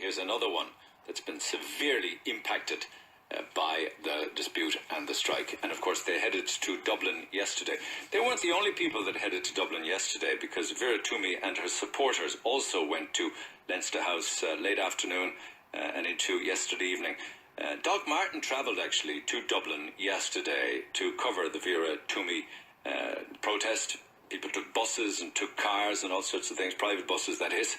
here's another one that's been severely impacted by the dispute and the strike. And of course they headed to Dublin yesterday. They weren't the only people that headed to Dublin yesterday, because Vera Twomey and her supporters also went to Leinster House late afternoon and into yesterday evening. Doc Martin travelled actually to Dublin yesterday to cover the Vera Twomey protest. People took buses and took cars and all sorts of things, private buses that is.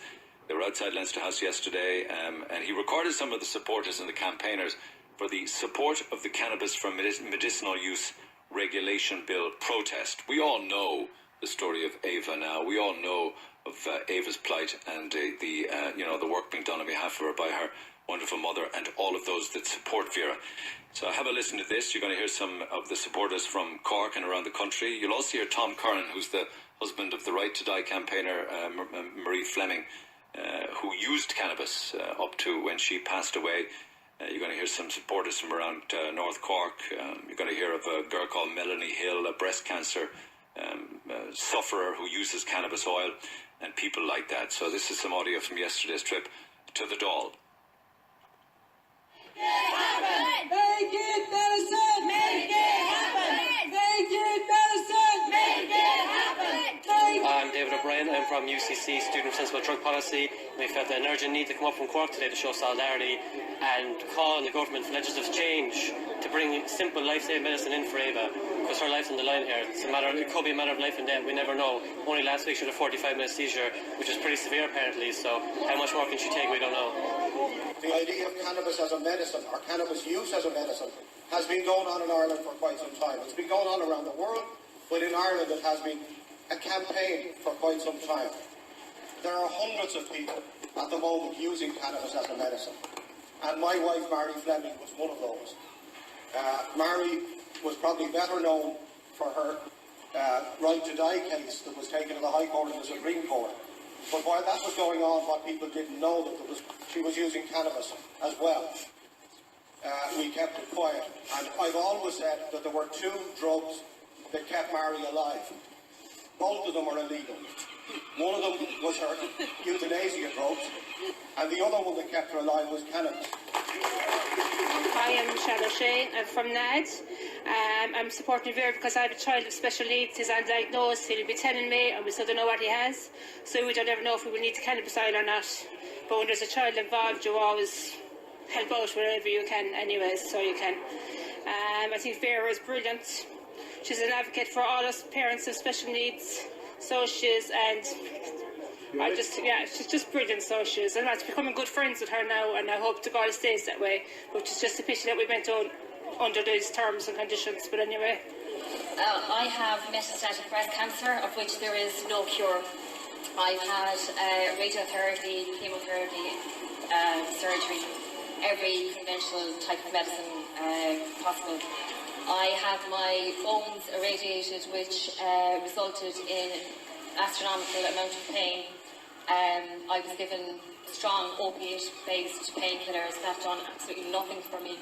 They were outside Leinster House yesterday, and he recorded some of the supporters and the campaigners for the support of the Cannabis for Medicinal Use Regulation Bill protest. We all know the story of Ava now. We all know of Ava's plight and the work being done on behalf of her by her wonderful mother and all of those that support Vera. So have a listen to this. You're going to hear some of the supporters from Cork and around the country. You'll also hear Tom Curran, who's the husband of the Right to Die campaigner Marie Fleming, who used cannabis up to when she passed away. You're going to hear some supporters from around North Cork. You're going to hear of a girl called Melanie Hill, a breast cancer sufferer who uses cannabis oil, and people like that. So this is some audio from yesterday's trip to the Dail. Make it medicine! Make it happen! Make it medicine! Make it happen! I'm David O'Brien. I'm from UCC, Student of Sensible Drug Policy. We felt an urgent need to come up from Cork today to show solidarity and call on the government for legislative change to bring simple life-saving medicine in for Ava, because her life's on the line here. It could be a matter of life and death, we never know. Only last week she had a 45-minute seizure, which was pretty severe apparently, so how much more can she take, we don't know. The idea of cannabis as a medicine, or cannabis use as a medicine, has been going on in Ireland for quite some time. It's been going on around the world, but in Ireland it has been a campaign for quite some time. There are hundreds of people at the moment using cannabis as a medicine, and my wife Marie Fleming was one of those. Marie was probably better known for her Right to Die case that was taken to the High Court and the Supreme Court. But while that was going on, what people didn't know that she was using cannabis as well. We kept it quiet, and I've always said that there were two drugs that kept Marie alive. Both of them were illegal. One of them was her euthanasia drugs, and the other one that kept her alive was cannabis. I am Michelle O'Shea. I'm from NAD. I'm supporting Vera because I have a child with special needs. He's undiagnosed. He'll be 10 in May, and we still don't know what he has. So we don't ever know if we will need cannabis oil or not. But when there's a child involved, you always help out wherever you can anyways, so you can. I think Vera is brilliant. She's an advocate for all us parents with special needs. So she is, and she's just brilliant, so she is. And I'm becoming good friends with her now, and I hope to God it stays that way, which is just a pity that we went on under these terms and conditions, but anyway. I have metastatic breast cancer, of which there is no cure. I've had radiotherapy, chemotherapy, surgery, every conventional type of medicine possible. I had my bones irradiated, which resulted in astronomical amount of pain. I was given strong opiate-based painkillers that done absolutely nothing for me.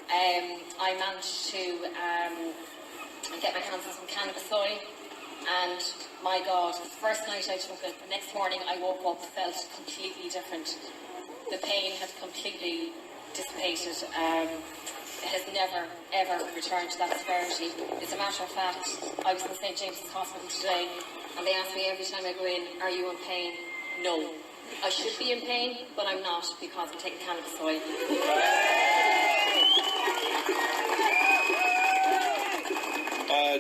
I managed to get my hands on some cannabis oil, and my God, the first night I took it, the next morning I woke up, felt completely different. The pain had completely dissipated. It has never, ever returned to that severity. As a matter of fact, I was in St. James's Hospital today, and they ask me every time I go in, are you in pain? No. I should be in pain, but I'm not, because I'm taking cannabis oil.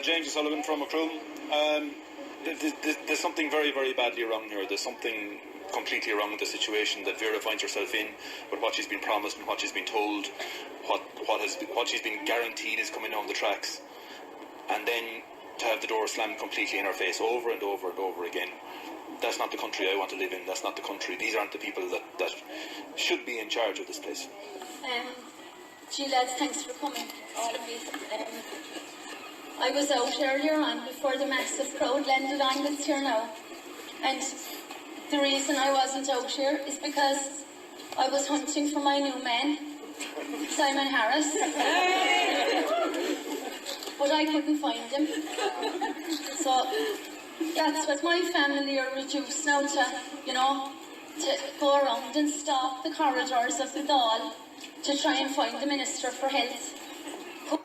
James Sullivan from Macroom. There's something very, very badly wrong here. There's something completely wrong with the situation that Vera finds herself in, with what she's been promised and what she's been told, what she's been guaranteed is coming down the tracks, and then to have the door slammed completely in her face over and over and over again. That's not the country I want to live in. That's not the country. These aren't the people that should be in charge of this place. Gee lads, thanks for coming, all of you. I was out earlier on before the massive crowd landed on that's here now, and the reason I wasn't out here is because I was hunting for my new man, Simon Harris, but I couldn't find him. So that's what my family are reduced now to, to go around and stalk the corridors of the Dáil to try and find the Minister for Health, who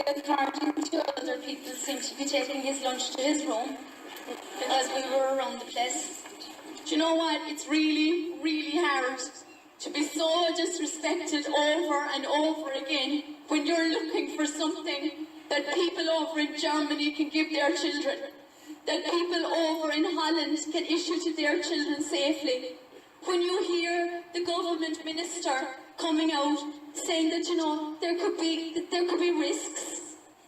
according to other people, seemed to be taking his lunch to his room because we were around the place. Do you know what? It's really, really hard to be so disrespected over and over again when you're looking for something that people over in Germany can give their children, that people over in Holland can issue to their children safely. When you hear the government minister coming out saying that, you know, there could be risks,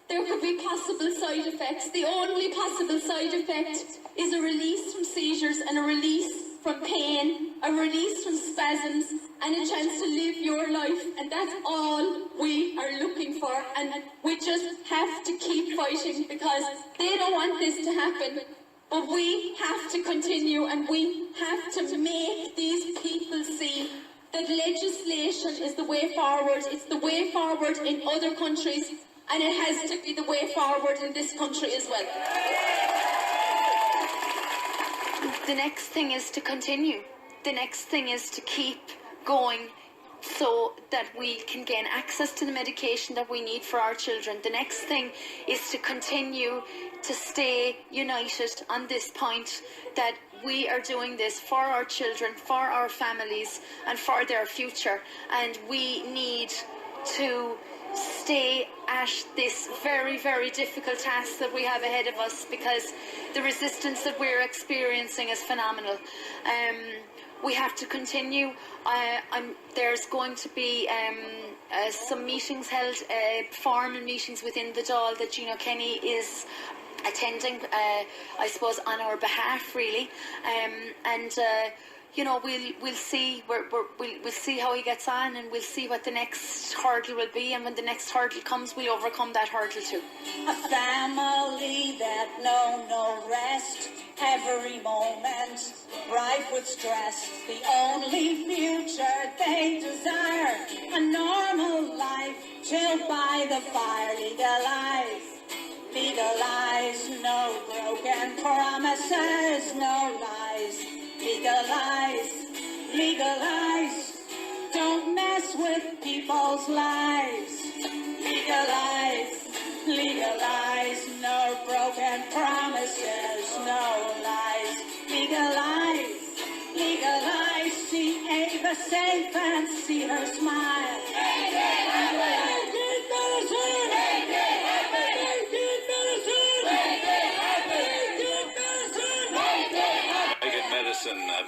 there could be possible side effects. The only possible side effect is a release from seizures and a release from pain, a release from spasms, and a chance to live your life. And that's all we are looking for. And we just have to keep fighting because they don't want this to happen. But we have to continue, and we have to make these people see that legislation is the way forward. It's the way forward in other countries, and it has to be the way forward in this country as well. The next thing is to continue. The next thing is to keep going so that we can gain access to the medication that we need for our children. The next thing is to continue to stay united on this point that we are doing this for our children, for our families, and for their future. And we need to stay at this very, very difficult task that we have ahead of us, because the resistance that we're experiencing is phenomenal. We have to continue. There's going to be some meetings held, formal meetings within the Dáil that Gino Kenny is attending, I suppose, on our behalf, really. You know, we'll see. We'll see how he gets on, and we'll see what the next hurdle will be. And when the next hurdle comes, we'll overcome that hurdle too. A family that know no rest, every moment rife with stress. The only future they desire, a normal life chilled by the fire. Legalize, legalize, no broken promises, no lies. Legalize, legalize, don't mess with people's lives. Legalize, legalize, no broken promises, no lies. Legalize, legalize, see Ava safe and see her smile.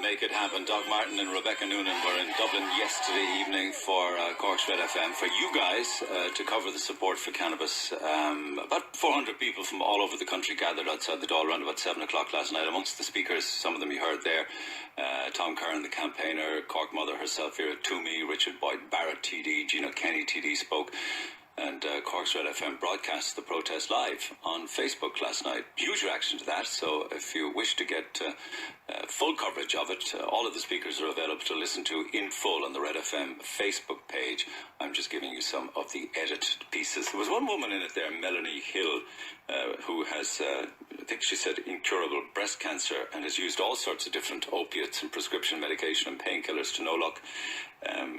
Make it happen. Doc Martin and Rebecca Noonan were in Dublin yesterday evening for Cork RED FM for you guys to cover the support for cannabis. About 400 people from all over the country gathered outside the Dáil around about 7 o'clock last night. Amongst the speakers, some of them you heard there, Tom Curran, the campaigner, Cork Mother herself, Vera Twomey, Richard Boyd Barrett TD, Gino Kenny TD spoke. And Cork RED FM broadcast the protest live on Facebook last night. Huge reaction to that, so if you wish to get full coverage of it, all of the speakers are available to listen to in full on the Red FM Facebook page. I'm just giving you some of the edited pieces. There was one woman in it there, Melanie Hill, who has, I think she said, incurable breast cancer and has used all sorts of different opiates and prescription medication and painkillers to no luck,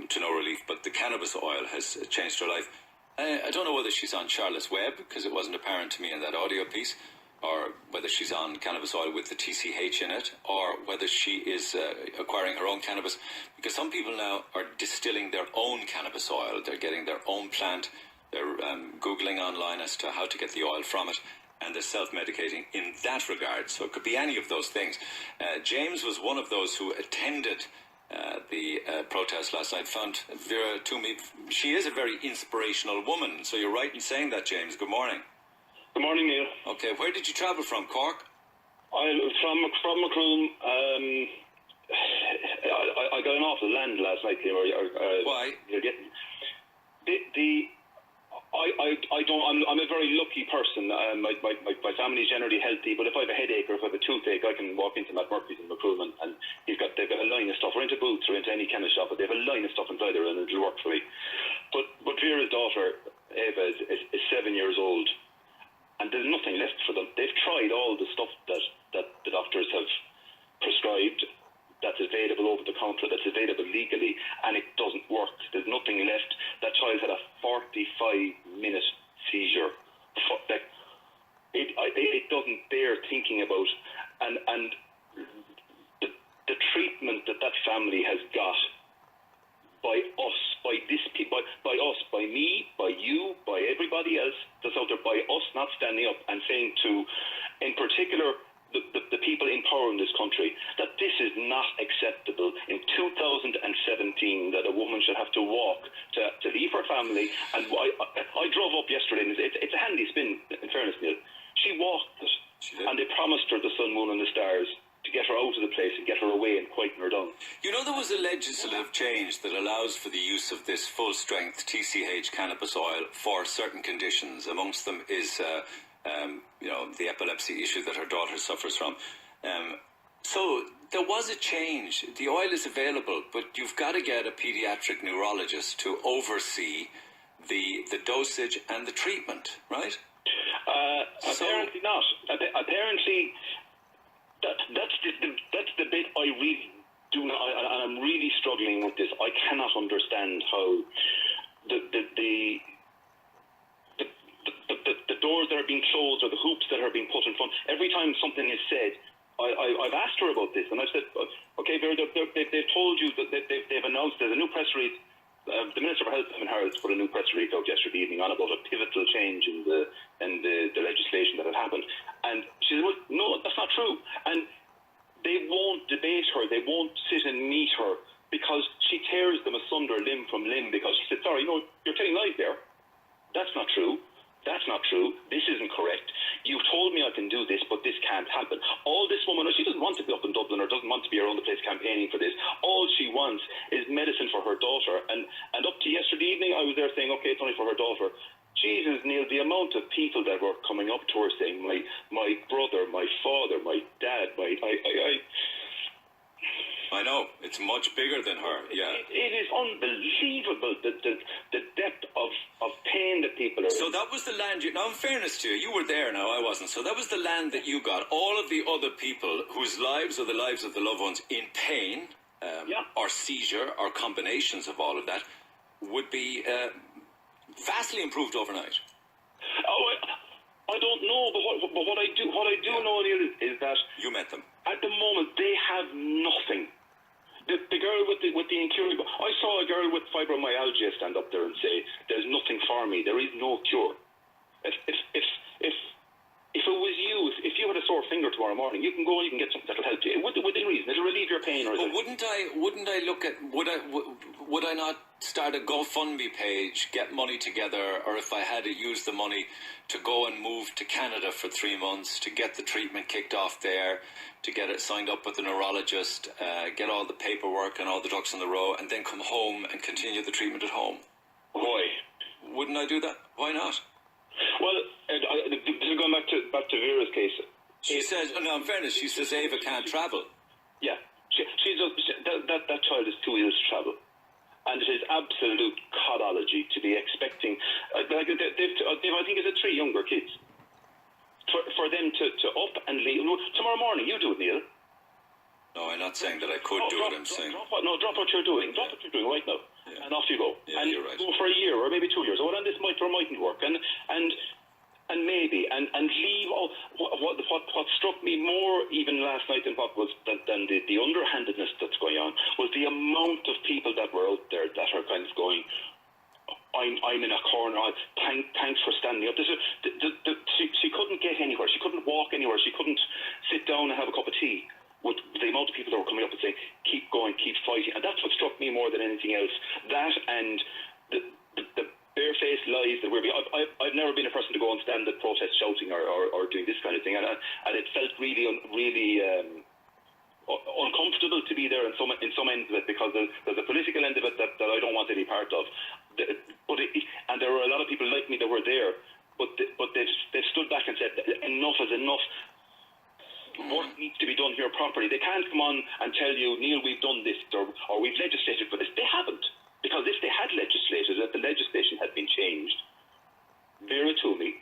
to no relief, but the cannabis oil has changed her life. I don't know whether she's on Charlotte's Web, because it wasn't apparent to me in that audio piece, or whether she's on cannabis oil with the TCH in it, or whether she is acquiring her own cannabis, because some people now are distilling their own cannabis oil. They're getting their own plant. They're Googling online as to how to get the oil from it, and they're self-medicating in that regard. So it could be any of those things. James was one of those who attended the protest last night. Found Vera Twomey, she is a very inspirational woman, so you're right in saying that, James. Good morning. Good morning, Neil. Okay, where did you travel from? Cork? From Macroom. I got an awful land last night. Why? I'm a very lucky person. My family's generally healthy, but if I have a headache or if I have a toothache, I can walk into Matt Murphy's in Macroom and they've got a line of stuff, or into Boots or into any chemist shop, but they have a line of stuff inside there and it'll work for me. But Vera's daughter, Ava, is 7 years old, and there's nothing left for them. They've tried all the stuff that that the doctors have prescribed, that's available over the counter, that's available legally, and it doesn't work. There's nothing left. That child had a 45-minute seizure. It doesn't bear thinking about, and the treatment that family has got by us, by us, by me, by you, by everybody else that's out there, by us not standing up and saying to, in particular, the people in power in this country, that this is not acceptable in 2017, that a woman should have to walk to leave her family. And I drove up yesterday, and it's a handy spin, in fairness, Neil. She walked it, and they promised her the sun, moon and the stars to get her out of the place and get her away and quieten her down. You know, there was a legislative change that allows for the use of this full-strength TCH cannabis oil for certain conditions. Amongst them is the epilepsy issue that her daughter suffers from. So there was a change. The oil is available, but you've got to get a pediatric neurologist to oversee the dosage and the treatment, right? Apparently not. Apparently, that's the bit I really do not. And I'm really struggling with this. I cannot understand how the doors that are being closed or the hoops that are being put in front. Every time something is said, I've asked her about this, and I've said, okay, Vera, they've told you that they've announced there's a new press release. The Minister for Health, Evan Harrods, put a new press release out yesterday evening on about a pivotal change in the legislation that had happened. And she said, well, no, that's not true. And they won't debate her. They won't sit and meet her because she tears them asunder limb from limb because she said, sorry, no, you're telling lies there. That's not true. That's not true. This isn't correct. You've told me I can do this, but this can't happen. All this woman, she doesn't want to be up in Dublin or doesn't want to be around the place campaigning for this. All she wants is medicine for her daughter. And up to yesterday evening, I was there saying, okay, it's only for her daughter. Jesus, Neil, the amount of people that were coming up to her saying, my brother, my father, my dad, I know, it's much bigger than her, yeah. It is unbelievable, the depth of pain that people are... So that was the land now in fairness to you, you were there now, I wasn't, so that was the land that you got. All of the other people whose lives or the lives of the loved ones in pain, or seizure, or combinations of all of that, would be vastly improved overnight. I don't know, but what I do know, Neil, is that... You met them. At the moment, they have nothing. The girl with the incurable... I saw a girl with fibromyalgia stand up there and say, there's nothing for me, there is no cure. If it was you, if you had a sore finger tomorrow morning, you can go and you can get something that'll help you. Within reason, it'll relieve your pain. But wouldn't I look at... Would I not start a GoFundMe page, get money together, or if I had to use the money to go and move to Canada for 3 months, to get the treatment kicked off there, to get it signed up with a neurologist, get all the paperwork and all the ducks in the row, and then come home and continue the treatment at home? Why? Wouldn't I do that? Why not? Well, going back to Vera's case. She says, no, in fairness, she says Ava can't travel. Yeah, that child is too ill to travel. And it is absolute codology to be expecting... I think it's 3 younger kids. For them to up and leave... Tomorrow morning, you do it, Neil. No, I'm not saying that I could do it, I'm saying... Drop what you're doing. Drop what you're doing right now. Yeah. And off you go. Yeah, and you're right. Go for a year or maybe 2 years. Well, and this might or mightn't work. And maybe leave. What struck me more even last night than the underhandedness that's going on was the amount of people that were out there that are kind of going, I'm in a corner. Thanks for standing up. She couldn't get anywhere. She couldn't walk anywhere. She couldn't sit down and have a cup of tea. With the amount of people that were coming up and saying, keep going, keep fighting. And that's what struck me more than anything else. That and the barefaced lies that we're being... I've never been a person to go and stand at protest shouting or doing this kind of thing. And it felt really uncomfortable to be there in some ends of it, because there's a political end of it that I don't want any part of. And there were a lot of people like me that were there, but they've stood back and said, enough is enough. Work needs to be done here properly. They can't come on and tell you, Neil, we've done this or we've legislated for this. They haven't. Because if they had legislated, if the legislation had been changed, Vera Twomey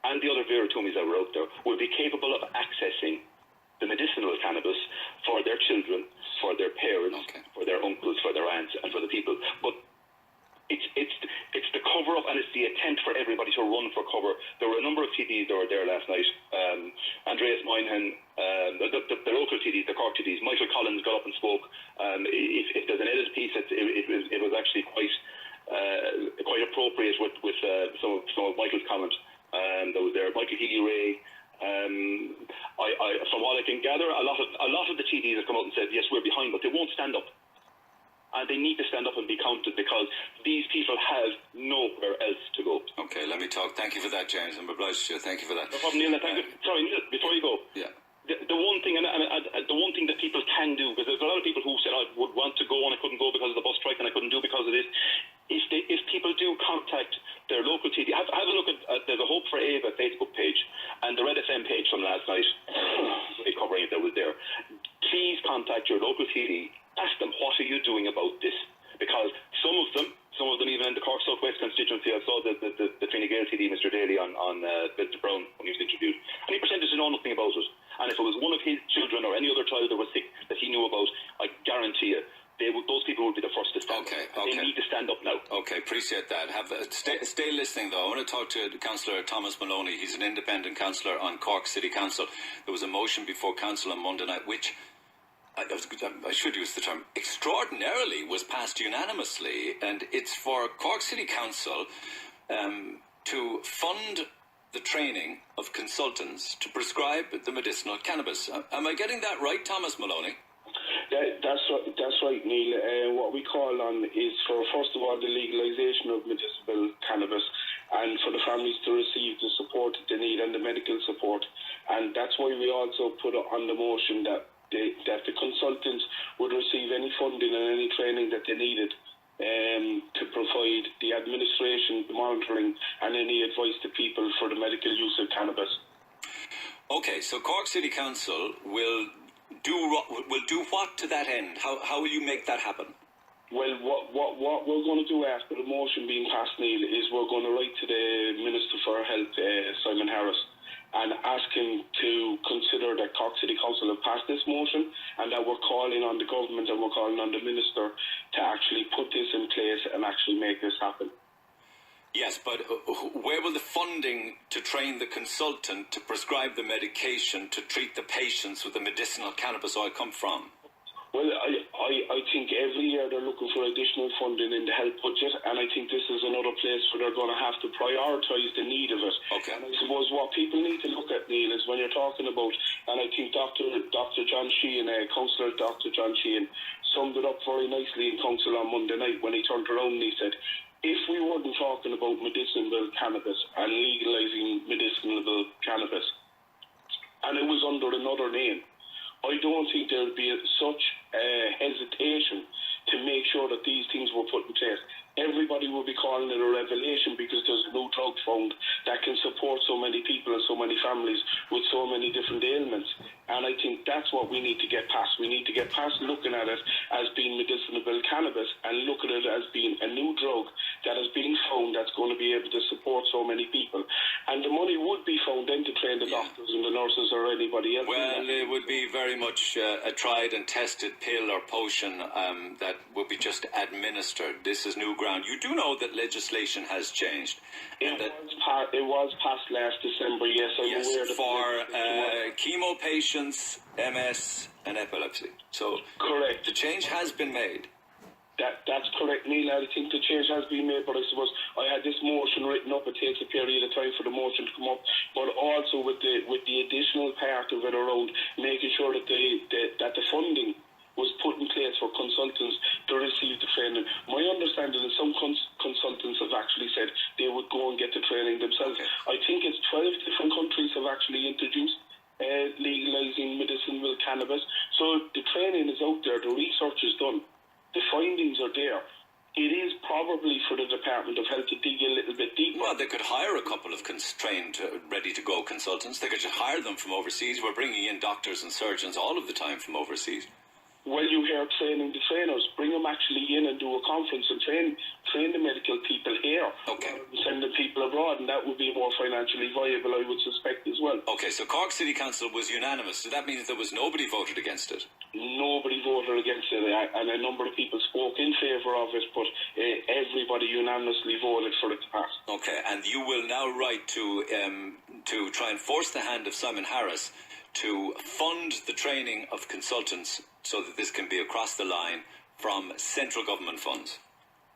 and the other Vera Twomeys that were out there would be capable of accessing the medicinal cannabis for their children, for their parents, for their uncles, for their aunts, and for the people. But it's the cover up, and it's the attempt for everybody to run for cover. There were a number of TDs that were there last night. Andreas Moynihan, the local TDs, the Cork TDs. Michael Collins got up and spoke. If there's an edited piece, it was actually quite appropriate with some of Michael's comments. There was there Michael Healy-Ray. From what I can gather, a lot of the TDs have come out and said yes, we're behind, but they won't stand up. And they need to stand up and be counted because these people have nowhere else to go. Okay, let me talk. Thank you for that, James. I'm obliged to you. Thank you for that. No problem, Neil. Thank you. Sorry, Neil, before you go. Yeah. The one thing, the one thing that people can do, because there's a lot of people who said I would want to go and I couldn't go because of the bus strike and I couldn't do because of this. If people do contact their local TD, have a look at there's a Hope for Ava Facebook page and the Red FM page from last night. Covering it that was there. Please contact your local TD. Ask them, what are you doing about this? Because some of them even in the Cork Southwest constituency, I saw the Fine Gael TD, Mr. Daly, on Mr. Brown when he was interviewed, and he pretended to know nothing about it. And if it was one of his children or any other child that was sick that he knew about, I guarantee you, those people would be the first to stand up. They need to stand up now. Okay, appreciate that. Stay listening, though. I want to talk to Councillor Thomas Maloney. He's an independent councillor on Cork City Council. There was a motion before Council on Monday night, which I should use the term extraordinarily was passed unanimously, and it's for Cork City Council to fund the training of consultants to prescribe the medicinal cannabis. Am I getting that right, Thomas Maloney? That's right, Neil. What we call on is for, first of all, the legalisation of medicinal cannabis and for the families to receive the support that they need and the medical support. And that's why we also put on the motion that the consultants would receive any funding and any training that they needed to provide the administration, the monitoring and any advice to people for the medical use of cannabis. Okay, so Cork City Council will do what to that end? How will you make that happen? Well, what we're going to do after the motion being passed, Neil, is we're going to write to the Minister for Health, Simon Harris, and ask him to consider that Cork City Council have passed this motion and that we're calling on the government and we're calling on the Minister to actually put this in place and actually make this happen. Yes, but where will the funding to train the consultant to prescribe the medication to treat the patients with the medicinal cannabis oil come from? Well, I think every year they're looking for additional funding in the health budget, and I think this is another place where they're going to have to prioritise the need of it. Okay. And I suppose what people need to look at, Neil, is when you're talking about, and I think Dr. John Sheehan, Councillor Dr. John Sheehan, summed it up very nicely in Council on Monday night when he turned around and he said, if we weren't talking about medicinal cannabis and legalising medicinal cannabis, and it was under another name, I don't think there would be such hesitation to make sure that these things were put in place. Everybody will be calling it a revelation because there's a new drug found that can support so many people and so many families with so many different ailments. And I think that's what we need to get past. We need to get past looking at it as being medicinal cannabis and look at it as being a new drug that is being found that's going to be able to support so many people. And the money would be found then to train the doctors and the nurses or anybody else. Well, it would be very much a tried and tested pill or potion that would be just administered. This is new ground. You do know that legislation has changed. It was passed last December, yes. I'm aware that for chemo patients, MS and epilepsy. So correct. The change has been made. That's correct, Neil. I think the change has been made, but I suppose I had this motion written up. It takes a period of time for the motion to come up, but also with the additional part of it around making sure that the funding was put in place for consultants to receive the training. My understanding is some consultants have actually said they would go and get the training themselves. Okay. I think it's 12 different countries have actually introduced legalising medicinal cannabis. So the training is out there, the research is done. The findings are there. It is probably for the Department of Health to dig a little bit deeper. Well, they could hire a couple of trained, ready-to-go consultants. They could just hire them from overseas. We're bringing in doctors and surgeons all of the time from overseas. Well, you hear training the trainers, bring them actually in and do a conference and train the medical people here. Okay. Send the people abroad, and that would be more financially viable, I would suspect, as well. Okay, so Cork City Council was unanimous, so that means there was nobody voted against it? Nobody voted against it, and a number of people spoke in favour of it, but everybody unanimously voted for it to pass. Okay, and you will now write to try and force the hand of Simon Harris to fund the training of consultants so that this can be across the line from central government funds.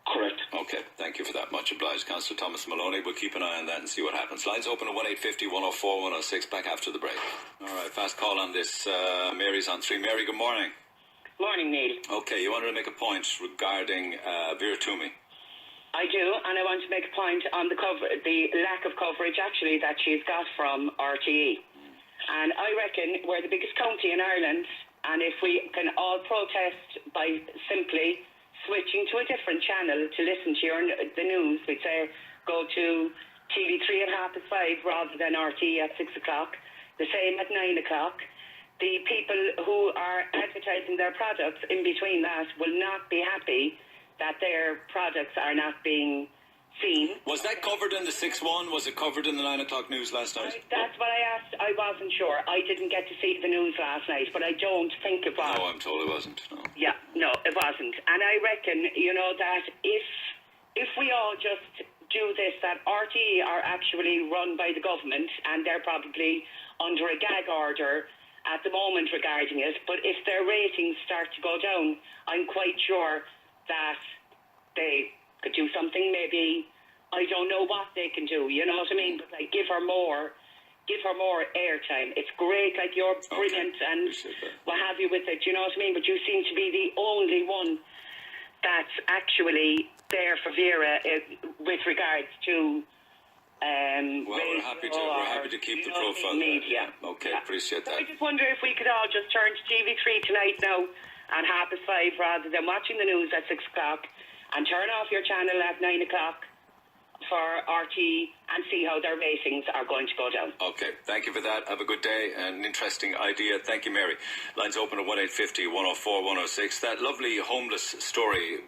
Correct. Okay, thank you for that. Much obliged. Councillor Thomas Maloney. We'll keep an eye on that and see what happens. Lines open at 1850 104 106. Back after the break. All right, fast call on this. Mary's on 3. Mary, good morning. Morning, Neil. Okay, you wanted to make a point regarding Vera Twomey. I do, and I want to make a point on the lack of coverage, actually, that she's got from RTE. And I reckon we're the biggest county in Ireland, and if we can all protest by simply switching to a different channel to listen to the news, we'd say go to TV3 at 5:30 rather than RTE at 6 o'clock, the same at 9 o'clock. The people who are advertising their products in between that will not be happy that their products are not being seen. Was that covered in the 6-1? Was it covered in the 9 o'clock news last night? That's what I asked. I wasn't sure. I didn't get to see the news last night, but I don't think it was. No, I'm told it wasn't. No. Yeah, no, it wasn't. And I reckon, that if we all just do this, that RTE are actually run by the government, and they're probably under a gag order at the moment regarding it, but if their ratings start to go down, I'm quite sure that they could do something. Maybe, I don't know what they can do, you know what I mean, but like give her more airtime. It's great, like you're brilliant and what have you with it, you know what I mean, but you seem to be the only one that's actually there for Vera with regards to well, we're happy to keep the profile media. Okay, appreciate that. I just wonder if we could all just turn to TV3 tonight now at 5:30 rather than watching the news at 6 o'clock, and turn off your channel at 9 o'clock for RT and see how their ratings are going to go down. Okay, thank you for that. Have a good day. An interesting idea. Thank you, Mary. Lines open at 1850 104 106. That lovely homeless story